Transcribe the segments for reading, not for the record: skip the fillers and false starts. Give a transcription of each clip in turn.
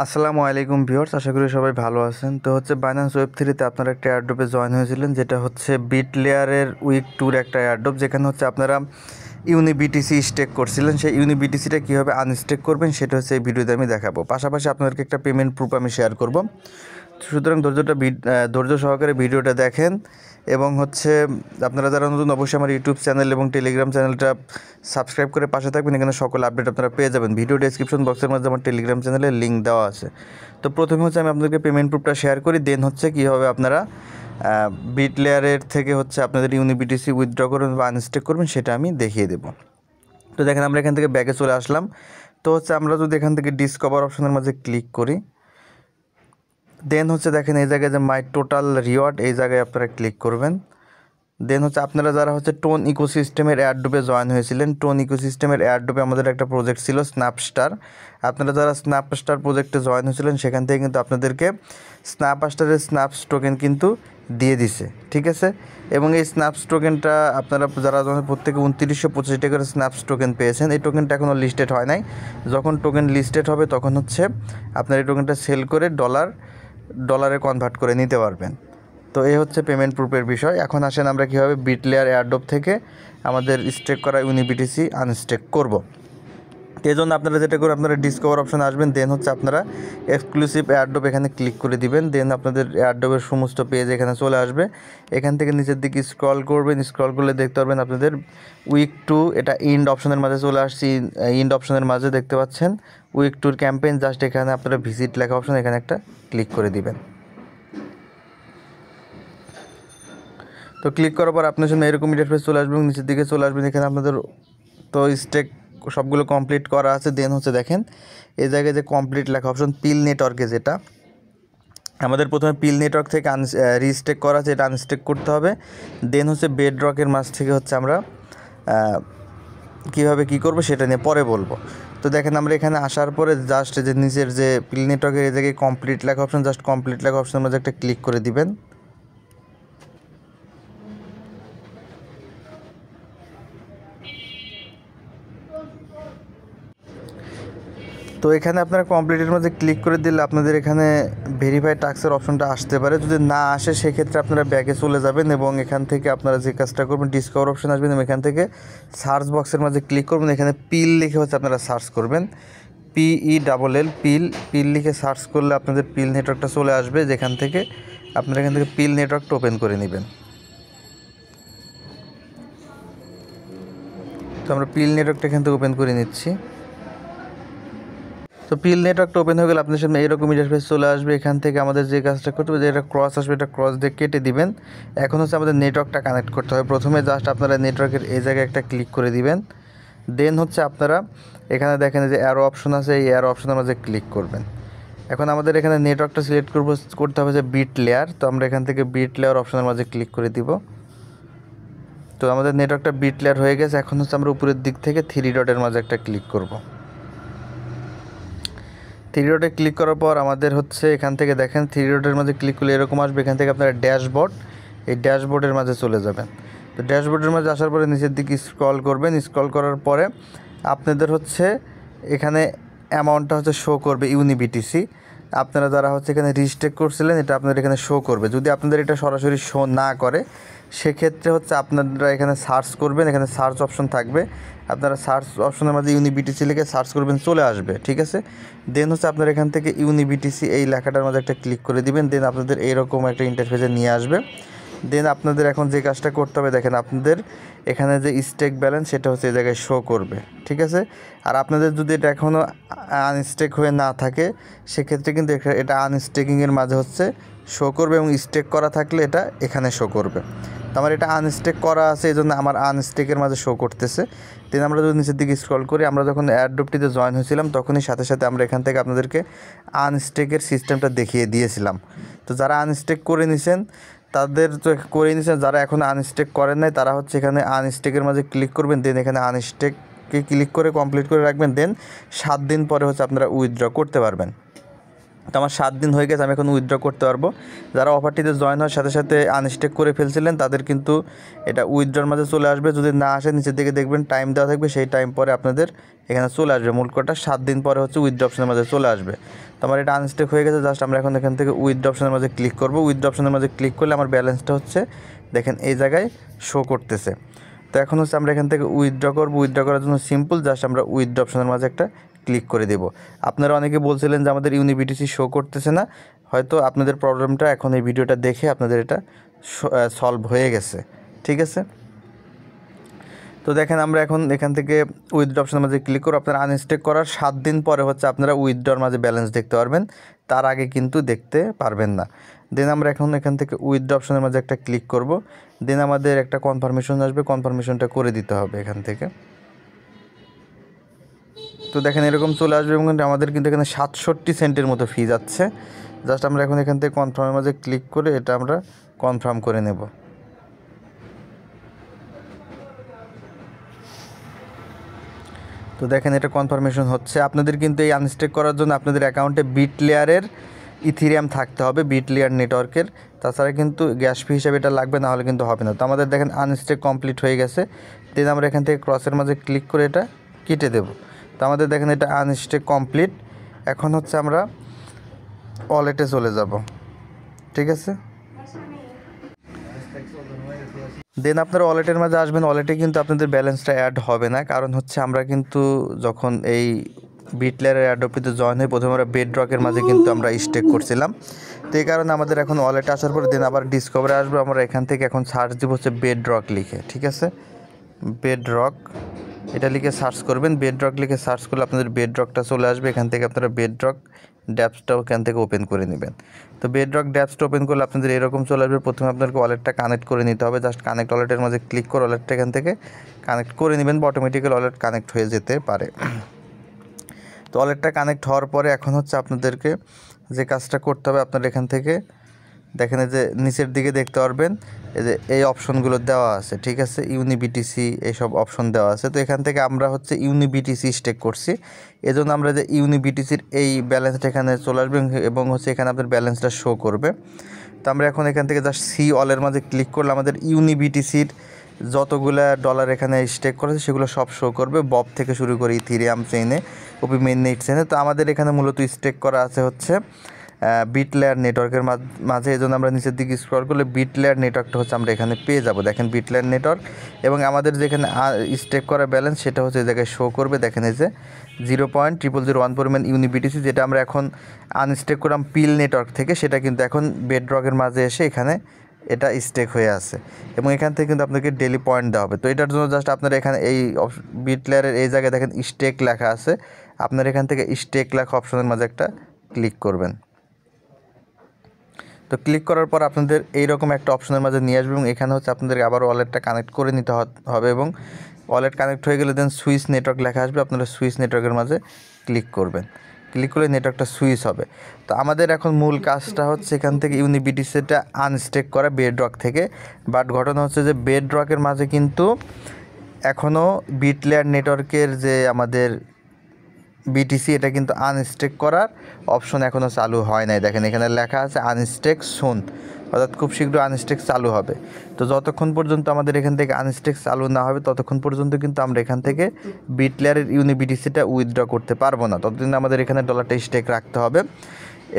আসসালামু আলাইকুম ভিউয়ার্স, আশা করি সবাই ভালো আছেন। তো হচ্ছে বাইন্যান্স ওয়েব3-তে আপনারা একটা এয়ারড্রপে জয়েন হয়েছিলেন, যেটা হচ্ছে বিটলেয়ারের উইক 2-র একটা এয়ারড্রপ, যেখানে হচ্ছে আপনারা ইউনিবিটিসি স্টেক করছিলেন। সেই ইউনিবিটিসিটা কীভাবে আনস্টেক করবেন সেটা হচ্ছে এই ভিডিওতে আমি দেখাবো। পাশাপাশি আপনাদেরকে একটা পেমেন্ট প্রুফ আমি শেয়ার করব। সুতরাং ধৈর্য সহকারে ভিডিওটা দেখেন এবং হচ্ছে আপনারা যারা নতুন অবশ্যই আমার ইউটিউব চ্যানেল এবং টেলিগ্রাম চ্যানেলটা সাবস্ক্রাইব করে পাশে থাকবেন। এখানে সকল আপডেট আপনারা পেয়ে যাবেন। ভিডিও ডেসক্রিপশন বক্সের মধ্যে আমার টেলিগ্রাম চ্যানেলের লিঙ্ক দেওয়া আছে। তো প্রথমে হচ্ছে আমি আপনাদেরকে পেমেন্ট প্রুফটা শেয়ার করি, দেন হচ্ছে কীভাবে আপনারা বিটলেয়ারের থেকে হচ্ছে আপনাদের ইউনিবিটিসি উইথড্র করবেন বা আনস্টেক করবেন সেটা আমি দেখিয়ে দেবো। তো দেখেন আমরা এখান থেকে ব্যাকে চলে আসলাম। তো হচ্ছে আমরা যদি এখান থেকে ডিসকভার অপশনের মাঝে ক্লিক করি, দেন হচ্ছে দেখেন এই জায়গায় যে মাই টোটাল রিওয়ার্ড, এই জায়গায় আপনারা ক্লিক করবেন। দেন হচ্ছে আপনারা যারা হচ্ছে টোন ইকোসিস্টেমের এয়ারড্রপে জয়েন হয়েছিলেন, টোন ইকোসিস্টেমের এয়ারড্রপে আমাদের একটা প্রজেক্ট ছিল স্ন্যাপস্টার। আপনারা যারা স্ন্যাপস্টার প্রজেক্টে জয়েন হয়েছিলেন সেখান থেকে কিন্তু আপনাদেরকে স্ন্যাপস্টারের স্ন্যাপস টোকেন কিন্তু দিয়ে দিছে, ঠিক আছে। এবং এই স্ন্যাপস টোকেনটা আপনারা যারা প্রত্যেকে 2925 টাকার স্ন্যাপস টোকেন পেয়েছেন, এই টোকেনটা এখনও লিস্টেড হয় নাই। যখন টোকেন লিস্টেড হবে তখন হচ্ছে আপনার এই টোকেনটা সেল করে ডলারে কনভার্ট করে নিতে পারবেন। তো এই হচ্ছে পেমেন্ট প্রুফের বিষয়। এখন আসেন আমরা কীভাবে বিটলেয়ার এয়ারড্রপ থেকে আমাদের স্টেক করা ইউনিবিটিসি আনস্টেক করব। এই জন্য আপনারা যেটা করে আপনারা ডিসকভার অপশন আসবেন, দেন হচ্ছে আপনারা এক্সক্লুসিভ এয়ারড্রপ এখানে ক্লিক করে দিবেন। দেন আপনাদের এয়ারড্রপের সমস্ত পেজ এখানে চলে আসবে। এখান থেকে নিচের দিকে স্ক্রল করবেন, স্ক্রল করলে দেখতে পারবেন আপনাদের উইক 2, এটা ইন্ড অপশনের মাঝে চলে আসছি। ইন্ড অপশনের মাঝে দেখতে পাচ্ছেন উইক 2-র ক্যাম্পেইন। জাস্ট এখানে আপনারা ভিজিট লেখা অপশন এখানে একটা ক্লিক করে দিবেন। তো ক্লিক করার পর আপনার জন্য এরকম ইন্টারফেস চলে আসবে এবং নিচের দিকে চলে আসবেন। এখানে আপনাদের তো স্টেক সবগুলো কমপ্লিট করা আছে। দেন হচ্ছে দেখেন এই জায়গায় যে কমপ্লিট লেখা অপশন পিল নেটওয়ার্কে, যেটা আমাদের প্রথমে পিল নেটওয়ার্ক থেকে রিস্টেক করা আছে, এটা আনস্টেক করতে হবে। দেন হচ্ছে বেডরকের মাঝ থেকে হচ্ছে আমরা কীভাবে কী করবো সেটা নিয়ে পরে বলবো। তো দেখেন আমরা এখানে আসার পরে জাস্ট যে নিচের যে পিল নেটওয়ার্কের এই জায়গায় কমপ্লিট লেখা অপশন, জাস্ট কমপ্লিট লেখা অপশনের মধ্যে একটা ক্লিক করে দিবেন। তো এখানে আপনারা কমপ্লিটের মধ্যে ক্লিক করে দিলে আপনাদের এখানে ভেরিফাই টাস্কের অপশনটা আসতে পারে। যদি না আসে সেক্ষেত্রে আপনারা ব্যাকে চলে যাবেন এবং এখান থেকে আপনারা যে কাজটা করবেন ডিসকভার অপশন আসবেন এবং এখান থেকে সার্চ বক্সের মধ্যে ক্লিক করবেন। এখানে পিল লিখে হচ্ছে আপনারা সার্চ করবেন, PELL পিল লিখে সার্চ করলে আপনাদের পিল নেটওয়ার্কটা চলে আসবে, যেখান থেকে আপনারা এখান থেকে পিল নেটওয়ার্কটা ওপেন করে নেবেন। তো আমরা পিল নেটওয়ার্কটা এখান থেকে ওপেন করে নিচ্ছি। তো পিল নেটওয়ার্কটা ওপেন হয়ে গেলে আপনার সামনে এরকম ইন্টারফেস চলে আসবে। এখান থেকে আমাদের যে কাজটা করতে হবে, যে এটা ক্রস আসবে, এটা ক্রস দিয়ে কেটে দিবেন। এখন হচ্ছে আমাদের নেটওয়ার্কটা কানেক্ট করতে হবে। প্রথমে জাস্ট আপনারা নেটওয়ার্কের এই জায়গায় একটা ক্লিক করে দিবেন। দেন হচ্ছে আপনারা এখানে দেখেন যে অ্যারো অপশন আছে, এই অ্যারো অপশনের মাঝে ক্লিক করবেন। এখন আমাদের এখানে নেটওয়ার্কটা সিলেক্ট করতে হবে যে বিটলেয়ার। তো আমরা এখান থেকে বিটলেয়ার অপশনের মাঝে ক্লিক করে দিব। তো আমাদের নেটওয়ার্কটা বিটলেয়ার হয়ে গেছে। এখন হচ্ছে আমরা উপরের দিক থেকে 3 ডটের মাঝে একটা ক্লিক করব। 3 ডটে ক্লিক করার পর আমাদের হচ্ছে এখান থেকে দেখেন 3 ডটের মাঝে ক্লিক করলে এরকম আসবে। এখান থেকে আপনারা ড্যাশবোর্ড, এই ড্যাশবোর্ডের মাঝে চলে যাবেন। তো ড্যাশবোর্ডের মাঝে আসার পরে নিচের দিকে স্ক্রল করবেন। স্ক্রল করার পরে আপনাদের হচ্ছে এখানে অ্যামাউন্টটা হচ্ছে শো করবে ইউনিবিটিসি। আপনারা যারা হচ্ছে এখানে রিস্টেক করছিলেন এটা আপনাদের এখানে শো করবে। যদি আপনাদের এটা সরাসরি শো না করে সেক্ষেত্রে হচ্ছে আপনারা এখানে সার্চ করবেন, এখানে সার্চ অপশন থাকবে। আপনারা সার্চ অপশনের মধ্যে ইউনিবিটিসি লিখে সার্চ করবেন, চলে আসবে, ঠিক আছে। দেন হচ্ছে আপনারা এখান থেকে ইউনিবিটিসি এই লেখাটার মধ্যে একটা ক্লিক করে দিবেন। দেন আপনাদের এইরকম একটা ইন্টারফেসে নিয়ে আসবে। দেন আপনাদের এখন যে কাজটা করতে হবে, দেখেন আপনাদের এখানে যে স্টেক ব্যালেন্স সেটা হচ্ছে এই জায়গায় শো করবে, ঠিক আছে। আর আপনাদের যদি এটা এখনও আনস্টেক হয়ে না থাকে সেক্ষেত্রে কিন্তু এটা আনস্টেকিংয়ের মাঝে হচ্ছে শো করবে এবং স্টেক করা থাকলে এটা এখানে শো করবে। তো আমার এটা আনস্টেক করা আছে, এই জন্য আমার আনস্টেকের মাঝে শো করতেছে। দেন আমরা যদি নিচের দিকে স্ক্রল করি, আমরা যখন এয়ারড্রপটিতে জয়েন হয়েছিলাম তখনই সাথে সাথে আমরা এখান থেকে আপনাদেরকে আনস্টেকের সিস্টেমটা দেখিয়ে দিয়েছিলাম। তো যারা আনস্টেক করে নিছেন তাদের তো করে নিছেন, যারা এখন আনস্টেক করেন নাই তারা হচ্ছে এখানে আনস্টেকের মাঝে ক্লিক করবেন। দেন এখানে আনস্টেককে ক্লিক করে কমপ্লিট করে রাখবেন। দেন 7 দিন পরে হচ্ছে আপনারা উইথড্র করতে পারবেন। তো আমার 7 দিন হয়ে গেছে, আমি এখন উইথড্র করতে পারবো। যারা অফারটিতে জয়েন হওয়ার সাথে সাথে আনস্টেক করে ফেলছিলেন তাদের কিন্তু এটা উইথড্রর মাঝে চলে আসবে। যদি না আসে নিচের দিকে দেখবেন টাইম দেওয়া থাকবে, সেই টাইম পরে আপনাদের এখানে চলে আসবে। মূল কথা 7 দিন পরে হচ্ছে উইথড্র অপশনের মাঝে চলে আসবে। তো আমার এটা আনস্টেক হয়ে গেছে, জাস্ট আমরা এখন এখান থেকে উইথড্র অপশনের মাঝে ক্লিক করব। উইথড্র অপশনের মাঝে ক্লিক করলে আমার ব্যালেন্সটা হচ্ছে দেখেন এই জায়গায় শো করতেছে। তো এখন হচ্ছে আমরা এখান থেকে উইথড্র করব। উইথড্র করার জন্য সিম্পল, জাস্ট আমরা উইথড্র অপশনের মাঝে একটা ক্লিক করে দেব। আপনারা অনেকে বলছিলেন যে আমাদের ইউনিবিটিসি শো করতেছে না, হয়তো আপনাদের প্রবলেমটা এখন এই ভিডিওটা দেখে আপনাদের এটা সলভ হয়ে গেছে, ঠিক আছে। তো দেখেন আমরা এখন এখান থেকে উইথড্র অপশনের মাঝে ক্লিক করে আপনারা আনস্টেক করার 7 দিন পরে হচ্ছে আপনারা উইথড্রর মাঝে ব্যালেন্স দেখতে পারবেন, তার আগে কিন্তু দেখতে পারবেন না। দেন আমরা এখন এখান থেকে উইথড্র অপশনের মাঝে একটা ক্লিক করব। দেন আমাদের একটা কনফার্মেশন আসবে, কনফার্মেশনটা করে দিতে হবে এখান থেকে। তো দেখেন এরকম চলে আসবে এবং আমাদের কিন্তু এখানে 67 সেন্টের মতো ফি যাচ্ছে। জাস্ট আমরা এখন এখান থেকে কনফার্মের মাঝে ক্লিক করে এটা আমরা কনফার্ম করে নেব। তো দেখেন এটা কনফার্মেশন হচ্ছে। আপনাদের কিন্তু এই আনস্টেক করার জন্য আপনাদের অ্যাকাউন্টে বিট লেয়ারের ইথিরিয়াম থাকতে হবে, বিট লেয়ার নেটওয়ার্কের, তাছাড়া কিন্তু গ্যাস ফি হিসাবে এটা লাগবে, না হলে কিন্তু হবে না। তো আমাদের দেখেন আনস্টেক কমপ্লিট হয়ে গেছে। দেন আমরা এখান থেকে ক্রসের মাঝে ক্লিক করে এটা কেটে দেব। তো আমাদের দেখেন এটা আনস্টেক কমপ্লিট। এখন হচ্ছে আমরা ওয়ালেটে চলে যাব, ঠিক আছে। দেন আপনারা ওয়ালেটের মাঝে আসবেন। ওয়ালেটে কিন্তু আপনাদের ব্যালেন্সটা অ্যাড হবে না, কারণ হচ্ছে আমরা কিন্তু যখন এই বিট লেয়ারের অ্যাডোপিতে জয়েন হয়ে প্রথমে আমরা বেডরকের মাঝে কিন্তু আমরা স্টেক করছিলাম। তো এই কারণে আমাদের এখন ওয়ালেটে আসার পরে দেন আবার ডিসকভারে আসবো। আমরা এখান থেকে এখন সার্চ দিব হচ্ছে বেডরক লিখে, ঠিক আছে। বেডরক এটা লিখে সার্চ করবেন। বেডরক লিখে সার্চ করলে আপনাদের বেডরকটা চলে আসবে। এখান থেকে আপনারা বেডরক ড্যাপসটাও এখান থেকে ওপেন করে নেবেন। তো বেডরক ড্যাপসটা ওপেন করলে আপনাদের এরকম চলে আসবে। প্রথমে আপনাদেরকে ওয়ালেটটা কানেক্ট করে নিতে হবে। জাস্ট কানেক্ট ওয়ালেটের মাঝে ক্লিক করে ওয়ালেটটা এখান থেকে কানেক্ট করে নেবেন, বা অটোমেটিক্যালি ওয়ালেট কানেক্ট হয়ে যেতে পারে। তো ওয়ালেটটা কানেক্ট হওয়ার পরে এখন হচ্ছে আপনাদেরকে যে কাজটা করতে হবে, আপনারা এখান থেকে দেখেন এই যে নিচের দিকে দেখতে পারবেন এই যে এই অপশনগুলো দেওয়া আছে, ঠিক আছে। ইউনিবিটিসি এইসব অপশন দেওয়া আছে। তো এখান থেকে আমরা হচ্ছে ইউনিবিটিসি স্টেক করছি, এজন্য আমরা যে ইউনিবিটিসির এই ব্যালেন্সটা এখানে চলে আসবে এবং হচ্ছে এখানে আপনার ব্যালেন্সটা শো করবে। তো আমরা এখন এখান থেকে জাস্ট সি অলের মাঝে ক্লিক করলে আমাদের ইউনিবিটিসির যতগুলো ডলার এখানে স্টেক করেছে সেগুলো সব শো করবে, বব থেকে শুরু করে ইথিরিয়াম চেইনে, ওপি মেইননেট চেইনে। তো আমাদের এখানে মূলত স্টেক করা আছে হচ্ছে বিট লেয়ার নেটওয়ার্কের মাঝে। এই জন্য আমরা নিচের দিকে স্ক্রল করলে বিট লেয়ার নেটওয়ার্কটা হচ্ছে আমরা এখানে পেয়ে যাব। দেখেন বিট লেয়ার নেটওয়ার্ক, এবং আমাদের যেখানে স্টেক করা ব্যালেন্স সেটা হচ্ছে এই জায়গায় শো করবে। দেখেন এই যে 0.0001 পরিমাণ ইউনিবিটিসি, যেটা আমরা এখন আনস্টেক করলাম পিল নেটওয়ার্ক থেকে, সেটা কিন্তু এখন বেডরকের মাঝে এসে এখানে এটা স্টেক হয়ে আছে, এবং এখান থেকে কিন্তু আপনাকে ডেলি পয়েন্ট দেওয়া হবে। তো এটার জন্য জাস্ট আপনারা এখানে এই বিট লেয়ারের এই জায়গায় দেখেন স্টেক লেখা আছে, আপনারা এখান থেকে স্টেক লেখা অপশনের মাঝে একটা ক্লিক করবেন। তো ক্লিক করার পর আপনাদের এইরকম একটা অপশনের মাঝে নিয়ে আসবে, এবং এখানে হচ্ছে আপনাদের আবার ওয়ালেটটা কানেক্ট করে নিতে হবে, এবং ওয়ালেট কানেক্ট হয়ে গেলে দেন সুইচ নেটওয়ার্ক লেখা আসবে, আপনারা সুইচ নেটওয়ার্কের মাঝে ক্লিক করবেন। ক্লিক করলে নেটওয়ার্কটা সুইচ হবে। তো আমাদের এখন মূল কাজটা হচ্ছে এখান থেকে ইউনিবিটিসিটা আনস্টেক করা বেডরক থেকে। বাট ঘটনা হচ্ছে যে বেডরকের মাঝে কিন্তু এখনও বিট লেয়ার নেটওয়ার্কের যে আমাদের বিটিসি, এটা কিন্তু আনস্টেক করার অপশন এখনও চালু হয় নাই। দেখেন এখানে লেখা আছে আনস্টেক সুন, অর্থাৎ খুব শীঘ্র আনস্টেক চালু হবে। তো যতক্ষণ পর্যন্ত আমাদের এখান থেকে আনস্টেক চালু না হবে ততক্ষণ পর্যন্ত কিন্তু আমরা এখান থেকে বিট লেয়ারের ইউনিবিটিসিটা উইথড্র করতে পারবো না। ততদিন আমাদের এখানে ডলারটা স্টেক রাখতে হবে,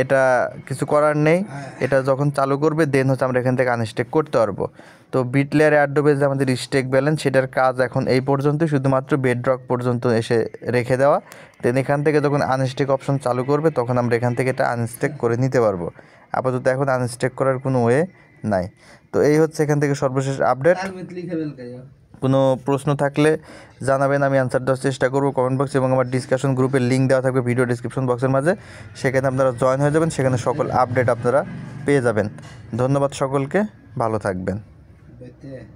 এটা কিছু করার নেই। এটা যখন চালু করবে দেন হচ্ছে আমরা এখান থেকে আনস্টেক করতে পারবো। তো বিট লেয়ার অ্যাডোবে যে আমাদের স্টেক ব্যালেন্স, সেটার কাজ এখন এই পর্যন্ত, শুধুমাত্র বেডরক পর্যন্ত এসে রেখে দেওয়া। দেন এখান থেকে যখন আনস্টেক অপশন চালু করবে তখন আমরা এখান থেকে এটা আনস্টেক করে নিতে পারবো। আপাতত এখন আনস্টেক করার কোনো ওয়ে নাই। তো এই হচ্ছে এখান থেকে সর্বশেষ আপডেট। কোনো প্রশ্ন থাকলে জানাবেন, আমি অ্যান্সার দেওয়ার চেষ্টা করবো কমেন্ট বক্সে, এবং আমার ডিসকাশন গ্রুপের লিঙ্ক দেওয়া থাকবে ভিডিও ডিসক্রিপশন বক্সের মাঝে, সেখানে আপনারা জয়েন হয়ে যাবেন, সেখানে সকল আপডেট আপনারা পেয়ে যাবেন। ধন্যবাদ সকলকে, ভালো থাকবেন।